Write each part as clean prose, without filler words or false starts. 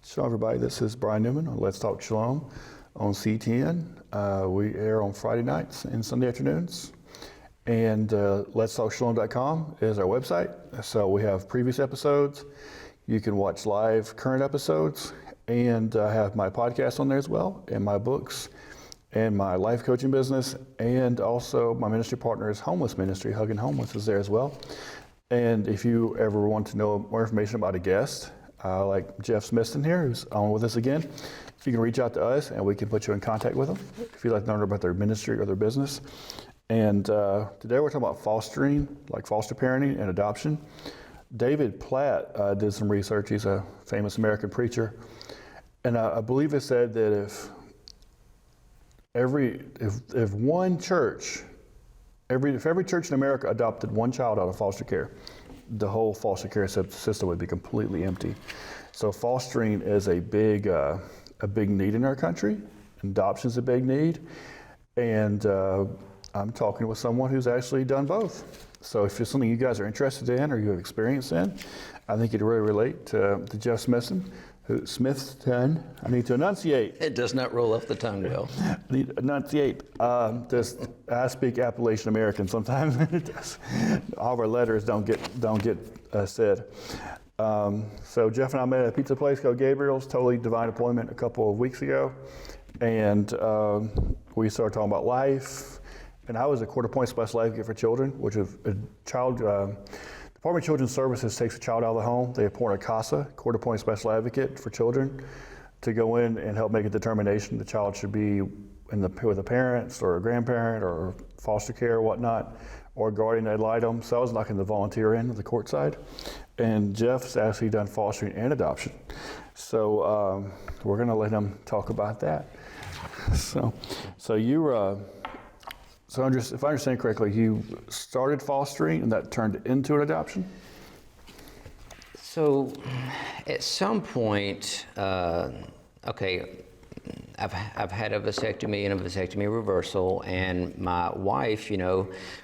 Shalom, everybody. This is Brian Newman on Let's Talk Shalom on C10. We air on Friday nights and Sunday afternoons. And LetsTalkShalom.com is our website. So we have previous episodes. You can watch live current episodes. And I have my podcast on there as well, and my books, and my life coaching business. And also my ministry partner is Homeless Ministry. Hugging Homeless is there as well. And if you ever want to know more information about a guest, like Jeff Smithson here, who's on with us again, you can reach out to us and we can put you in contact with them if you'd like to learn about their ministry or their business. And today we're talking about fostering, like foster parenting and adoption. David Platt did some research. He's a famous American preacher. And I believe it said that if one church, if every church in America adopted one child out of foster care, the whole foster care system would be completely empty. So fostering is a big need in our country. Adoption is a big need. And I'm talking with someone who's actually done both. So if it's something you guys are interested in or you have experience in, I think you'd really relate to Jeff Smithson. I need to enunciate. It does not roll off the tongue well. I need to enunciate. I speak Appalachian American sometimes. It does. All of our letters don't get said. So Jeff and I met at a pizza place called Gabriel's, totally divine appointment, a couple of weeks ago. And we started talking about life. And I was a quarter-point special advocate for children, which is a child... Department of Children's Services takes a child out of the home. They appoint a CASA, quarter-point special advocate for children, to go in and help make a determination the child should be with the parents or a grandparent or foster care or whatnot, or a guardian ad litem. So I was knocking the volunteer end of the court side. And Jeff's actually done fostering and adoption. So we're going to let him talk about that. So you... So if I understand correctly, you started fostering and that turned into an adoption? So at some point, I've had a vasectomy and a vasectomy reversal, and my wife,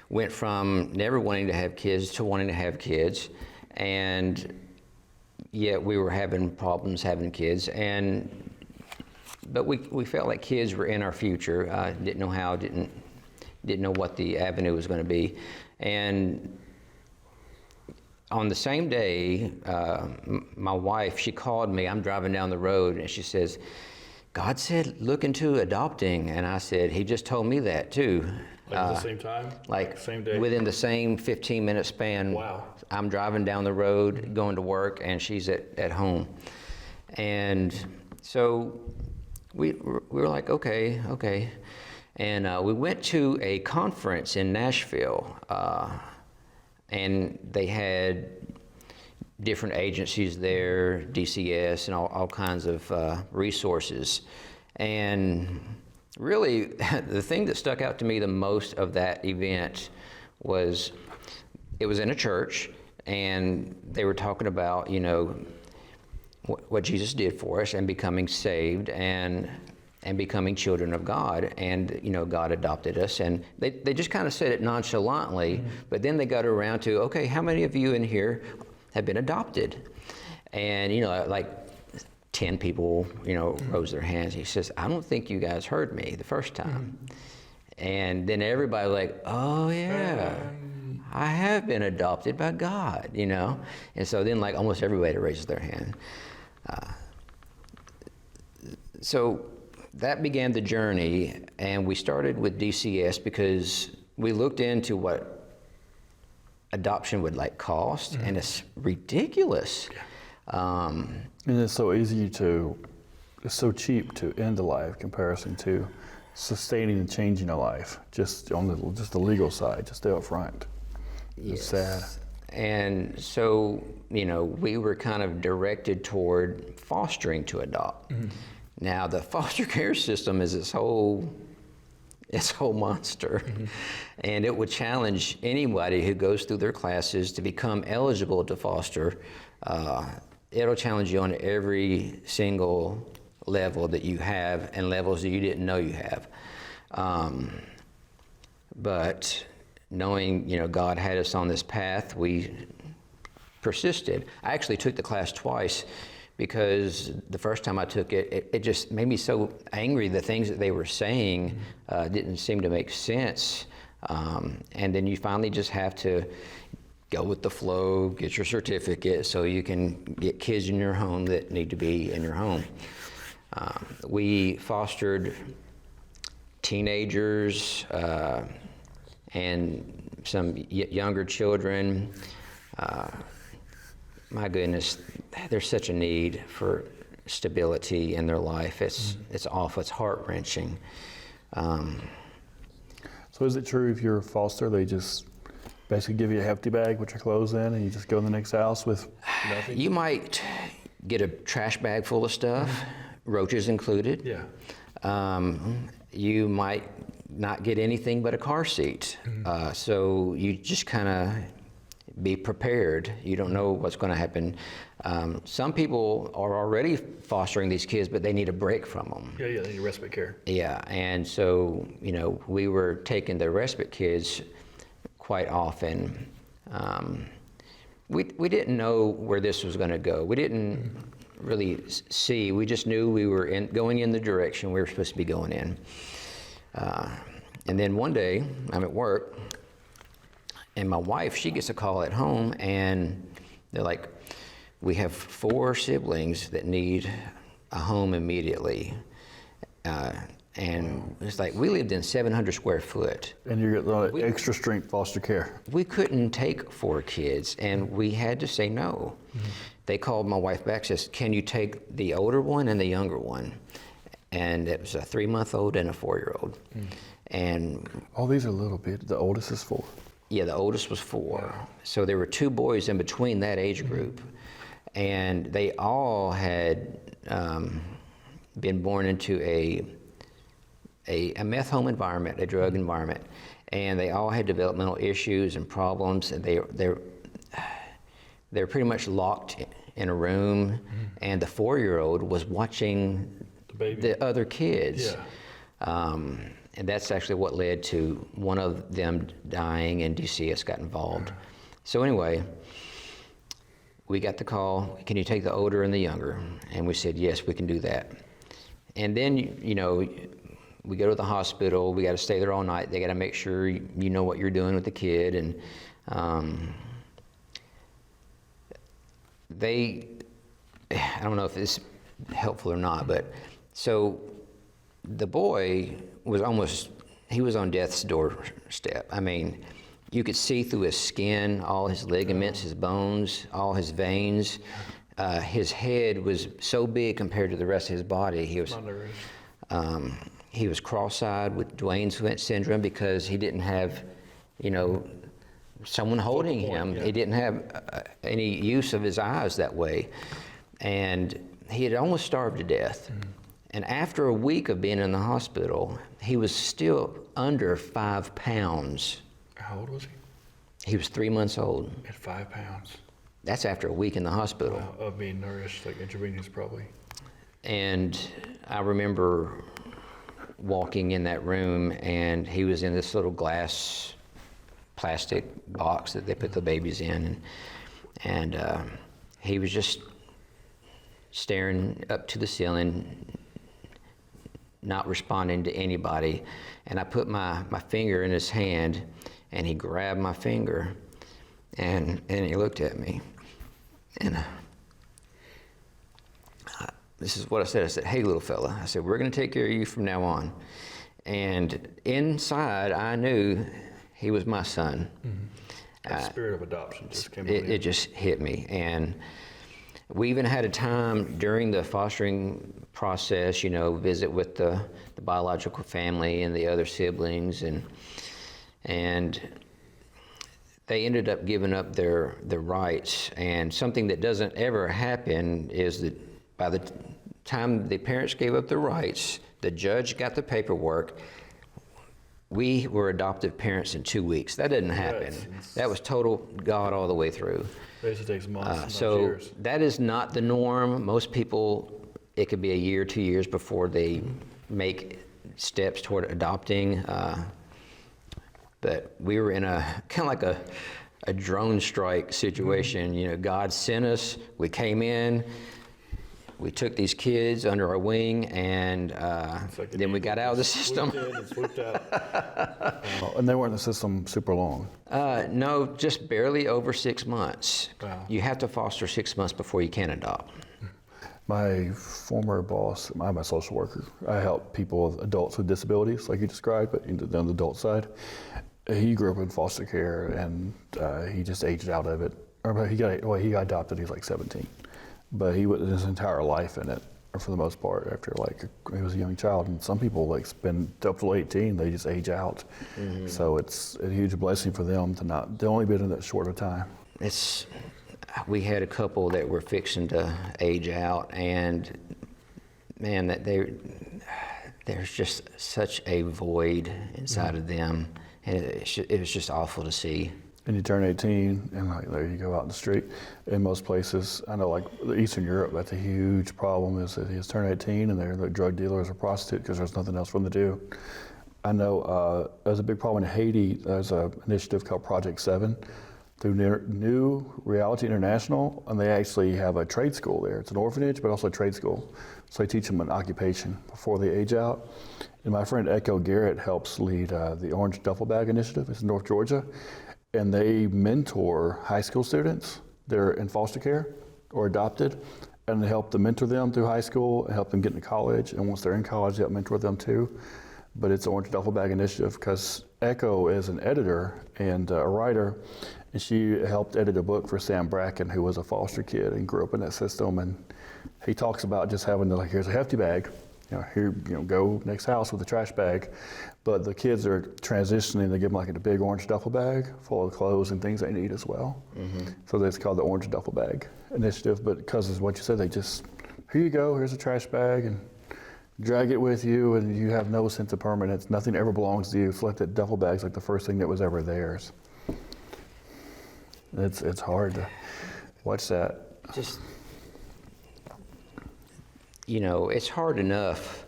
went from never wanting to have kids to wanting to have kids, and yet we were having problems having kids, but we felt like kids were in our future. Didn't know how, didn't know what the avenue was going to be. And on the same day, my wife, she called me. I'm driving down the road, and she says, God said, look into adopting. And I said, he just told me that too. Like at the same time? Like same day? Within the same 15-minute span. Wow. I'm driving down the road, going to work, and she's at home. And so we were like, okay. And we went to a conference in Nashville, and they had different agencies there, DCS, and all kinds of resources. And really, the thing that stuck out to me the most of that event was, it was in a church, and they were talking about, what Jesus did for us and becoming saved and becoming children of God, and God adopted us, and they just kind of said it nonchalantly, but then they got around to, okay, how many of you in here have been adopted? And like 10 people rose their hands. He says, I don't think you guys heard me the first time. And then everybody like, oh yeah, I have been adopted by God, and so then like almost everybody raises their hand. So that began the journey, and we started with DCS because we looked into what adoption would cost, and it's ridiculous. And it's so it's so cheap to end a life in comparison to sustaining and changing a life, just on the legal side, just stay up front. It's sad. And so, we were kind of directed toward fostering to adopt. Now, the foster care system is its whole monster, and it would challenge anybody who goes through their classes to become eligible to foster. It'll challenge you on every single level that you have, and levels that you didn't know you have. But knowing, God had us on this path, we persisted. I actually took the class twice because the first time I took it, it just made me so angry. The things that they were saying didn't seem to make sense. And then you finally just have to go with the flow, get your certificate so you can get kids in your home that need to be in your home. We fostered teenagers and some younger children. My goodness, there's such a need for stability in their life. It's awful. It's heart-wrenching. So is it true if you're a foster, they just basically give you a hefty bag with your clothes in and you just go in the next house with nothing? You might get a trash bag full of stuff, roaches included. Yeah. You might not get anything but a car seat. So you just kind of be prepared. You don't know what's going to happen. Some people are already fostering these kids, but they need a break from them. Yeah, they need respite care. Yeah, and so, we were taking the respite kids quite often. We didn't know where this was going to go. We didn't really see. We just knew we were going in the direction we were supposed to be going in. And then one day, I'm at work, and my wife, she gets a call at home, and they're like, we have 4 siblings that need a home immediately. And it's like, we lived in 700 square foot. And you're getting extra strength foster care. We couldn't take 4 kids, and we had to say no. They called my wife back, says, can you take the older one and the younger one? And it was a 3-month-old and a 4-year-old. And all these are little bit. The oldest is 4. yeah, the oldest was 4. So there were 2 boys in between that age group. And they all had been born into a meth home environment, a drug environment, and they all had developmental issues and problems, and they're pretty much locked in a room, and the 4-year-old was watching the other kids. And that's actually what led to one of them dying, and DCS got involved. So anyway, we got the call, can you take the older and the younger? And we said, yes, we can do that. And then, we go to the hospital, we got to stay there all night. They got to make sure you know what you're doing with the kid. And I don't know if it's helpful or not, but so the boy he was on death's doorstep. I mean, you could see through his skin, all his ligaments, his bones, all his veins. His head was so big compared to the rest of his body. He was cross-eyed with Duane's syndrome because he didn't have, someone holding him. He didn't have any use of his eyes that way. And he had almost starved to death. And after a week of being in the hospital, he was still under 5 pounds. How old was he? He was 3 months old. At 5 pounds. That's after a week in the hospital. Wow, of being nourished, like intravenous probably. And I remember walking in that room, and he was in this little glass plastic box that they put the babies in. And he was just staring up to the ceiling, not responding to anybody. And I put my finger in his hand, and he grabbed my finger, and he looked at me. And this is what I said. I said, hey, little fella. I said, we're going to take care of you from now on. And inside, I knew he was my son. That spirit of adoption just came out. It just hit me. And we even had a time during the fostering process, visit with the biological family and the other siblings, and they ended up giving up their rights. And something that doesn't ever happen is that by the time the parents gave up their rights, the judge got the paperwork. We were adoptive parents in 2 weeks. That didn't happen. That was total God all the way through. Basically takes months, so years. That is not the norm. Most people, it could be a year, 2 years before they make steps toward adopting. But we were in a kind of like a drone strike situation. God sent us. We came in. we took these kids under our wing, and then we got out of the system. And they weren't in the system super long. No, just barely over 6 months. Wow. You have to foster 6 months before you can adopt. My former boss, I'm a social worker. I help people, adults with disabilities, like you described, but on the adult side. He grew up in foster care, and he just aged out of it. Or he got adopted. He was like 17, but he was his entire life in it, for the most part. After he was a young child, and some people spend up to 18, they just age out. Mm-hmm. So it's a huge blessing for them to only been in that short of time. We had a couple that were fixing to age out, and man, that there's just such a void inside of them, and it was just awful to see. And you turn 18, and there you go out in the street. In most places, I know, Eastern Europe, that's a huge problem. Is that you turn 18 and they're drug dealers or prostitutes because there's nothing else for them to do. I know there's a big problem in Haiti. There's an initiative called Project 7. Through New Reality International, and they actually have a trade school there. It's an orphanage, but also a trade school. So they teach them an occupation before they age out. And my friend Echo Garrett helps lead the Orange Duffel Bag Initiative. It's in North Georgia. And they mentor high school students. They're in foster care or adopted, and they help to mentor them through high school and help them get into college. And once they're in college, they help mentor them too. But it's Orange Duffel Bag Initiative because Echo is an editor and a writer, and she helped edit a book for Sam Bracken, who was a foster kid and grew up in that system. And he talks about just having here's a hefty bag, go next house with a trash bag. But the kids are transitioning, they give them a big orange duffel bag full of clothes and things they need as well. Mm-hmm. So that's called the Orange Duffel Bag Initiative. But because of what you said, they just, here you go, here's a trash bag, and drag it with you, and you have no sense of permanence. Nothing ever belongs to you. So that duffel bag's the first thing that was ever theirs. It's hard to watch that. Just, it's hard enough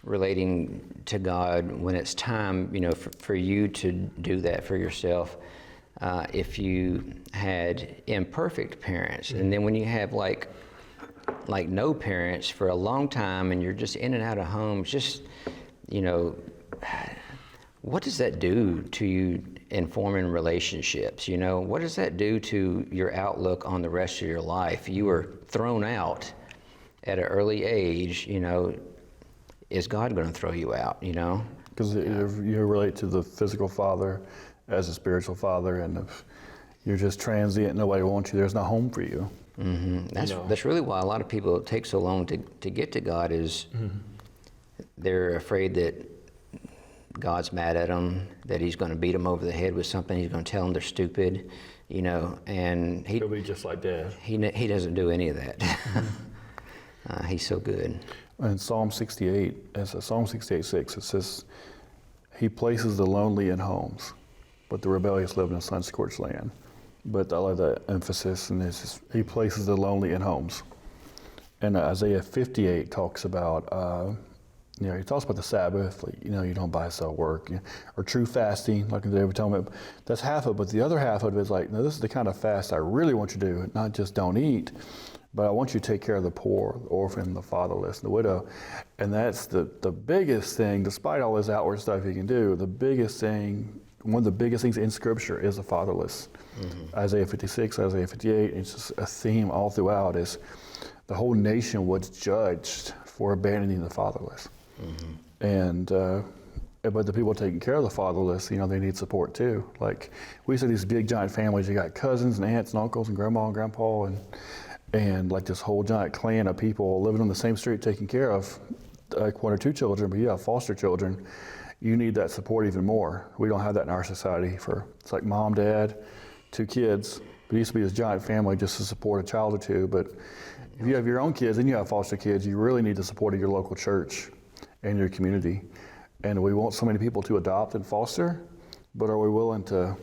relating to God when it's time, for you to do that for yourself. If you had imperfect parents, and then when you have like no parents for a long time, and you're just in and out of homes, just, what does that do to you in forming relationships? What does that do to your outlook on the rest of your life? You were thrown out at an early age, is God going to throw you out, Because you relate to the physical father as a spiritual father, and if you're just transient, nobody wants you, there's no home for you. Mm-hmm. That's really why a lot of people take so long to get to God is they're afraid that God's mad at them, that he's going to beat them over the head with something, he's going to tell them they're stupid, and He'll be just like Dad. He doesn't do any of that. He's so good. In Psalm 68, Psalm 68:6, it says, he places the lonely in homes, but the rebellious live in a sun-scorched land. But I like that emphasis, and it's just, he places the lonely in homes. And Isaiah 58 talks about, he talks about the Sabbath, you don't buy, sell, work, or true fasting, like they were telling me. That's half of it, but the other half of it is no, this is the kind of fast I really want you to do, not just don't eat, but I want you to take care of the poor, the orphan, the fatherless, the widow. And that's the biggest thing, despite all this outward stuff you can do, the biggest thing, one of the biggest things in Scripture is the fatherless. Mm-hmm. Isaiah 56, Isaiah 58, it's just a theme all throughout is the whole nation was judged for abandoning the fatherless. Mm-hmm. And but the people taking care of the fatherless, they need support too. We see these big giant families, you got cousins and aunts and uncles and grandma and grandpa and this whole giant clan of people living on the same street taking care of one or two children, but you have foster children. You need that support even more. We don't have that in our society. It's like mom, dad, two kids. But it used to be this giant family just to support a child or two. But if you have your own kids and you have foster kids, you really need the support of your local church and your community. And we want so many people to adopt and foster, but are we willing to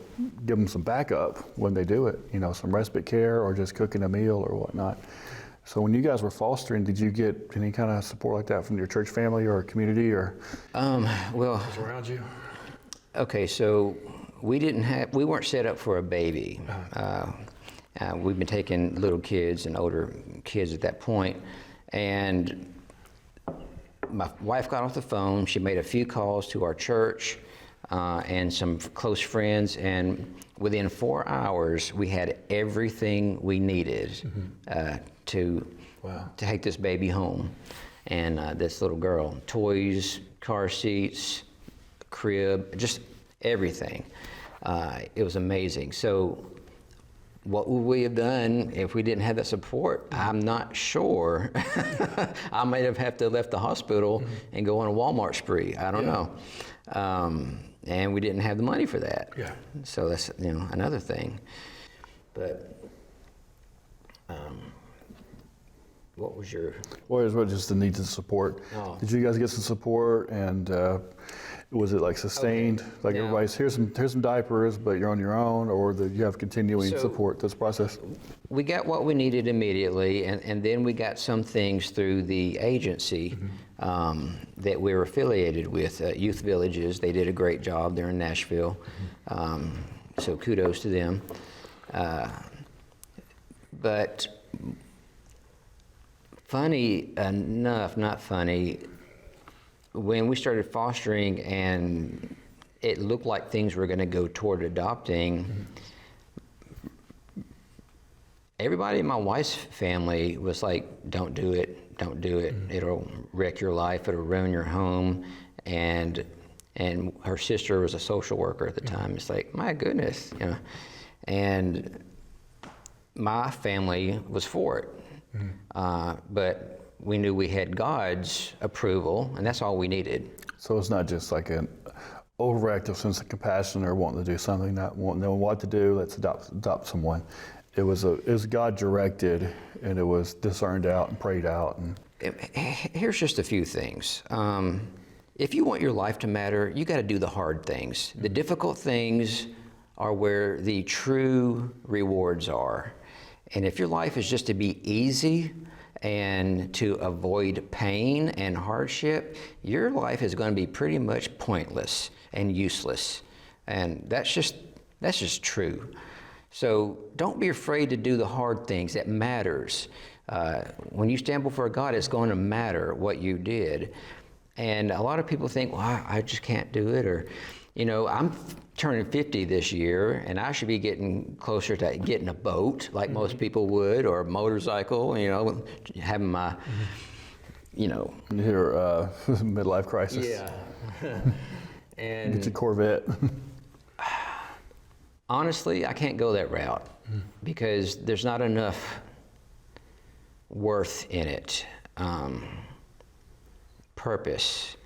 give them some backup when they do it? Some respite care or just cooking a meal or whatnot. So when you guys were fostering, did you get any kind of support like that from your church family or community or around you? Okay, so we weren't set up for a baby. We've been taking little kids and older kids at that point, And my wife got off the phone. She made a few calls to our church and some close friends, and within 4 hours, we had everything we needed to take this baby home. And this little girl, toys, car seats, crib, just everything. It was amazing. So what would we have done if we didn't have that support? I'm not sure. I might have had to left the hospital and go on a Walmart spree. I don't know. And we didn't have the money for that. Yeah. So that's another thing. But what was your? What is just the needs and support? Oh. Did you guys get some support, and was it like sustained? Okay. Like Now, everybody's here's some diapers, but you're on your own, or did you have continuing So- support this process? We got what we needed immediately, and then we got some things through the agency that we're affiliated with, Youth Villages. They did a great job there in Nashville, so kudos to them. But funny enough, not funny, when we started fostering and it looked like things were going to go toward adopting, everybody in my wife's family was like, don't do it, don't do it. It'll wreck your life, it'll ruin your home. And her sister was a social worker at the time. It's like, my goodness, And my family was for it. But we knew we had God's approval, and that's all we needed. So it's not just like an overactive sense of compassion or wanting to do something, not knowing what to do. Let's adopt someone. It was God directed, and it was discerned out and prayed out. And Here's just a few things. If you want your life to matter, you got to do the hard things. The difficult things are where the true rewards are. And if your life is just to be easy and to avoid pain and hardship, your life is going to be pretty much pointless and useless. And that's just true. So don't be afraid to do the hard things. That matters. When you stand before God, it's going to matter what you did. And a lot of people think, well, I just can't do it, or, I'm turning 50 this year, and I should be getting closer to getting a boat, like most people would, or a motorcycle, having my, your midlife crisis. Yeah. And Get your Corvette. honestly, I can't go that route because there's not enough worth in it. Purpose.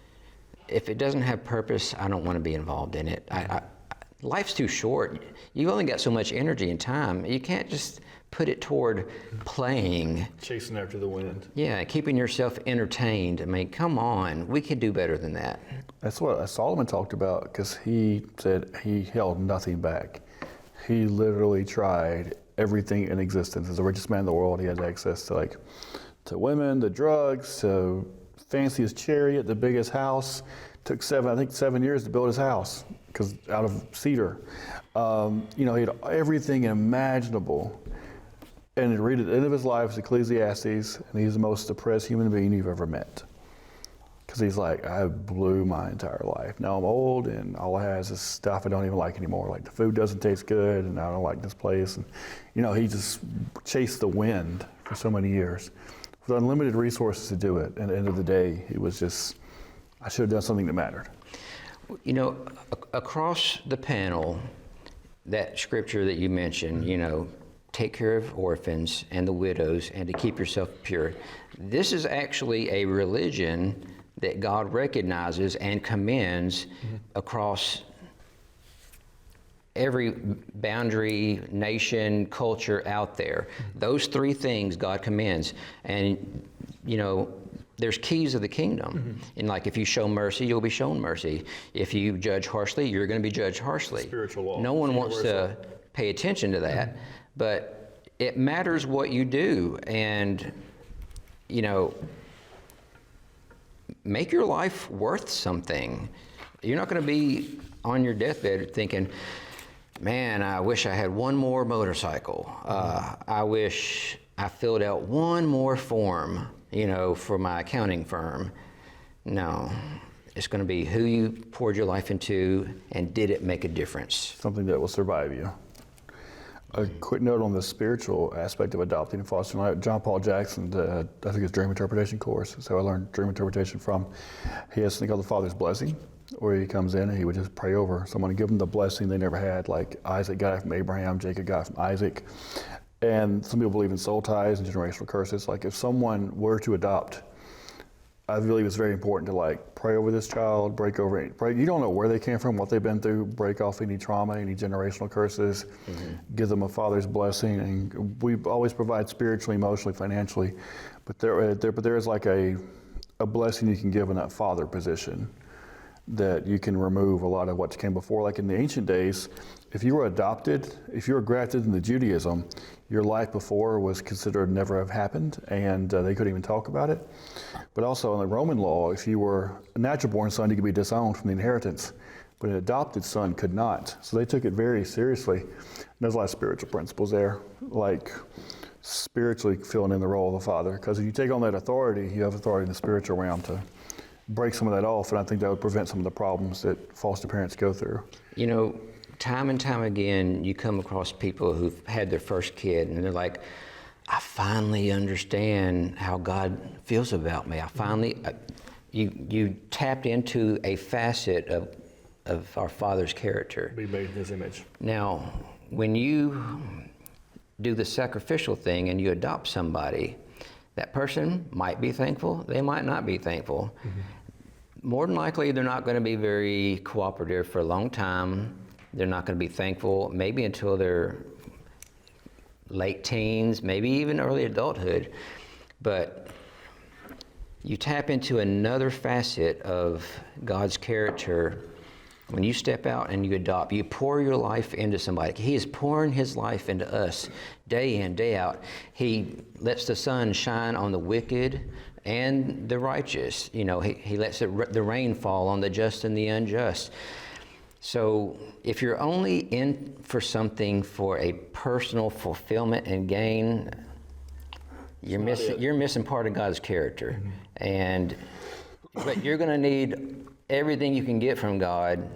If it doesn't have purpose, I don't want to be involved in it. Life's too short. You've only got so much energy and time. You can't just put it toward playing. Chasing after the wind. Yeah, keeping yourself entertained. I mean, come on. We could do better than that. That's what Solomon talked about, because he said he held nothing back. He literally tried everything in existence. As the richest man in the world, he had access to women, to drugs, to fanciest chariot, the biggest house. Took 7 years to build his house, because out of cedar. He had everything imaginable. And to read at the end of his life is Ecclesiastes, and he's the most depressed human being you've ever met. Because he's like, I blew my entire life. Now I'm old, and all I have is stuff I don't even like anymore. Like the food doesn't taste good, and I don't like this place. And he just chased the wind for so many years with unlimited resources to do it. And at the end of the day, it was just, I should have done something that mattered. Across the panel, that scripture that you mentioned, take care of orphans and the widows and to keep yourself pure. This is actually a religion that God recognizes and commends across every boundary, nation, culture out there. Those three things God commends. And, there's keys of the kingdom. And like if you show mercy, you'll be shown mercy. If you judge harshly, you're going to be judged harshly. Spiritual law. No one wants to pay attention to that, but it matters what you do. And, make your life worth something. You're not going to be on your deathbed thinking, man, I wish I had one more motorcycle. I wish I filled out one more form. for my accounting firm. No, it's going to be who you poured your life into, and did it make a difference? Something that will survive you. A quick note on the spiritual aspect of adopting and fostering. John Paul Jackson, I think his dream interpretation course, so I learned dream interpretation from. He has something called the Father's Blessing, where he comes in and he would just pray over someone and give them the blessing they never had, like Isaac got it from Abraham, Jacob got it from Isaac. And some people believe in soul ties and generational curses. Like if someone were to adopt, I believe it's very important to like pray over this child, break over it. You don't know where they came from, what they've been through, break off any trauma, any generational curses, give them a father's blessing. And we always provide spiritually, emotionally, financially. But there is like a blessing you can give in that father position, that you can remove a lot of what came before. Like in the ancient days, if you were adopted, if you were grafted into Judaism, your life before was considered never have happened, and they couldn't even talk about it. But also in the Roman law, if you were a natural born son, you could be disowned from the inheritance, but an adopted son could not. So they took it very seriously. And there's a lot of spiritual principles there, like spiritually filling in the role of the father. Because if you take on that authority, you have authority in the spiritual realm to break some of that off, and I think that would prevent some of the problems that foster parents go through. Time and time again, you come across people who've had their first kid, and they're like, I finally understand how God feels about me. I finally, you tapped into a facet of our Father's character. Be made in His image. Now, when you do the sacrificial thing and you adopt somebody, that person might be thankful, they might not be thankful. More than likely, they're not going to be very cooperative for a long time. They're not going to be thankful maybe until their late teens, maybe even early adulthood. But you tap into another facet of God's character when you step out and you adopt. You pour your life into somebody. He is pouring His life into us day in, day out. He lets the sun shine on the wicked and the righteous. He lets the rain fall on the just and the unjust. So if you're only in for something for a personal fulfillment and gain, you're missing part of God's character. But you're going to need everything you can get from God,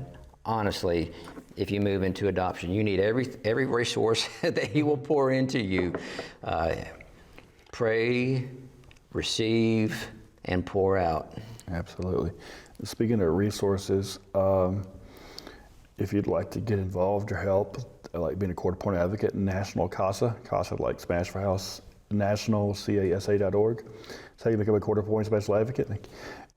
honestly, if you move into adoption. You need every resource that He will pour into you. Pray, receive, and pour out. Absolutely. Speaking of resources, if you'd like to get involved or help, like being a court-appointed advocate in National CASA like Smash for House, National CASA.org. That's how you become a court-appointed special advocate.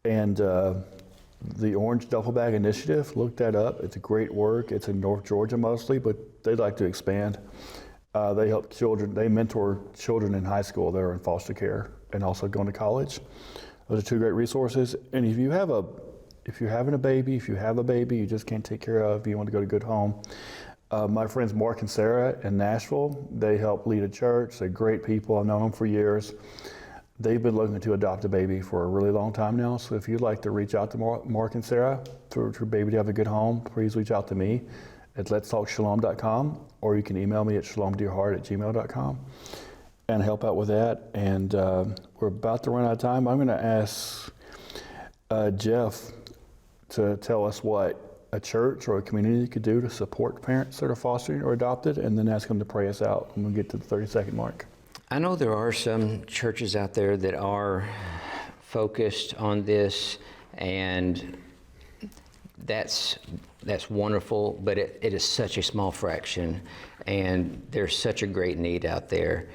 And the Orange Duffel Bag Initiative, look that up. It's a great work. It's in North Georgia mostly, but they'd like to expand. They help children. They mentor children in high school that are in foster care and also going to college. Those are two great resources. And if you have a baby, you just can't take care of, you want to go to a good home. My friends Mark and Sarah in Nashville, they help lead a church. They're great people. I've known them for years. They've been looking to adopt a baby for a really long time now. So if you'd like to reach out to Mark and Sarah for your baby to have a good home, please reach out to me at LetsTalkShalom.com, or you can email me at shalomdearheart@gmail.com and help out with that. And we're about to run out of time. I'm going to ask Jeff to tell us what a church or a community could do to support parents that are fostering or adopted, and then ask them to pray us out when we get to the 30-second mark. I know there are some churches out there that are focused on this, and that's wonderful, but it is such a small fraction, and there's such a great need out there.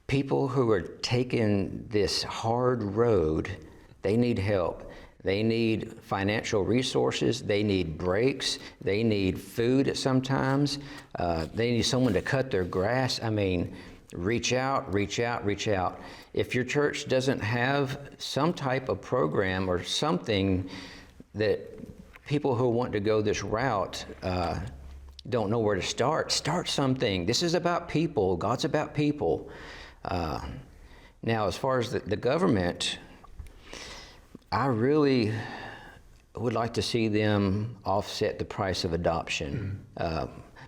People who are taking this hard road, they need help. They need financial resources. They need breaks. They need food sometimes. They need someone to cut their grass. Reach out, reach out, reach out. If your church doesn't have some type of program or something that people who want to go this route don't know where to start something. This is about people. God's about people. Now, as far as the government, I really would like to see them offset the price of adoption.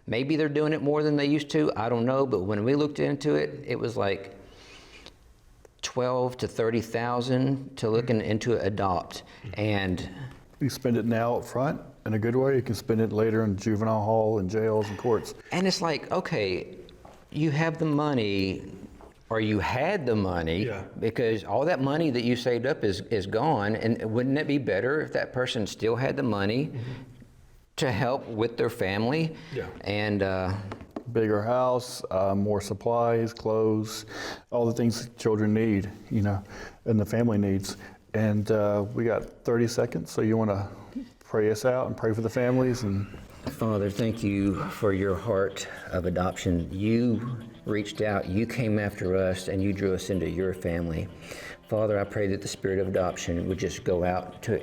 Maybe they're doing it more than they used to. I don't know. But when we looked into it, it was like 12 to 30,000 to looking into adopt. And You spend it now up front in a good way. You can spend it later in juvenile hall and jails and courts. it's like, okay, you have the money, or you had the money, Yeah. because all that money that you saved up is gone. And wouldn't it be better if that person still had the money to help with their family? Yeah. And Bigger house, more supplies, clothes, all the things children need, and the family needs. And we got 30 seconds, so you want to pray us out and pray for the families. And Father, thank you for your heart of adoption. You reached out, you came after us, and you drew us into your family. Father, I pray that the spirit of adoption would just go out to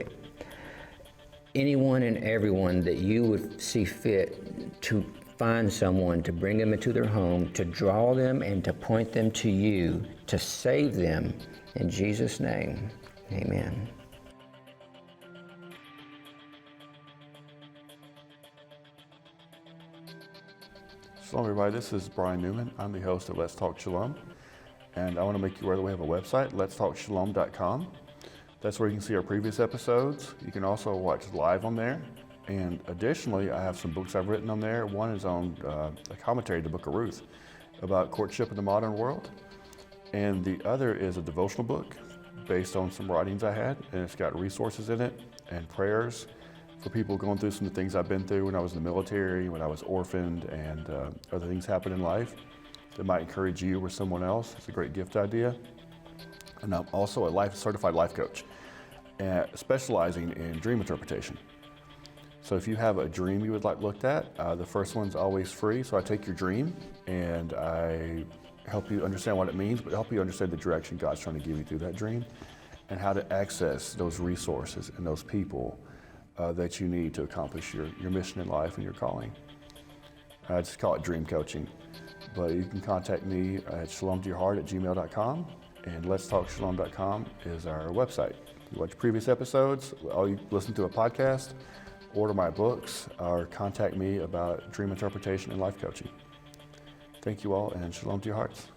anyone and everyone that you would see fit to find someone, to bring them into their home, to draw them and to point them to you, to save them. In Jesus' name, amen. Shalom, everybody. This is Brian Newman. I'm the host of Let's Talk Shalom. And I want to make you aware that we have a website, LetsTalkShalom.com. That's where you can see our previous episodes. You can also watch live on there. And additionally, I have some books I've written on there. One is on a commentary to the Book of Ruth about courtship in the modern world. And the other is a devotional book based on some writings I had. And it's got resources in it and prayers for people going through some of the things I've been through when I was in the military, when I was orphaned, and other things happen in life that might encourage you or someone else. It's a great gift idea. And I'm also a certified life coach, specializing in dream interpretation. So if you have a dream you would like looked at, the first one's always free. So I take your dream and I help you understand what it means, but help you understand the direction God's trying to give you through that dream and how to access those resources and those people that you need to accomplish your mission in life and your calling. I just call it dream coaching. But you can contact me at shalomtoyourheart@gmail.com, and letstalkshalom.com is our website. You watch previous episodes, or you listen to a podcast, order my books, or contact me about dream interpretation and life coaching. Thank you all, and shalom to your hearts.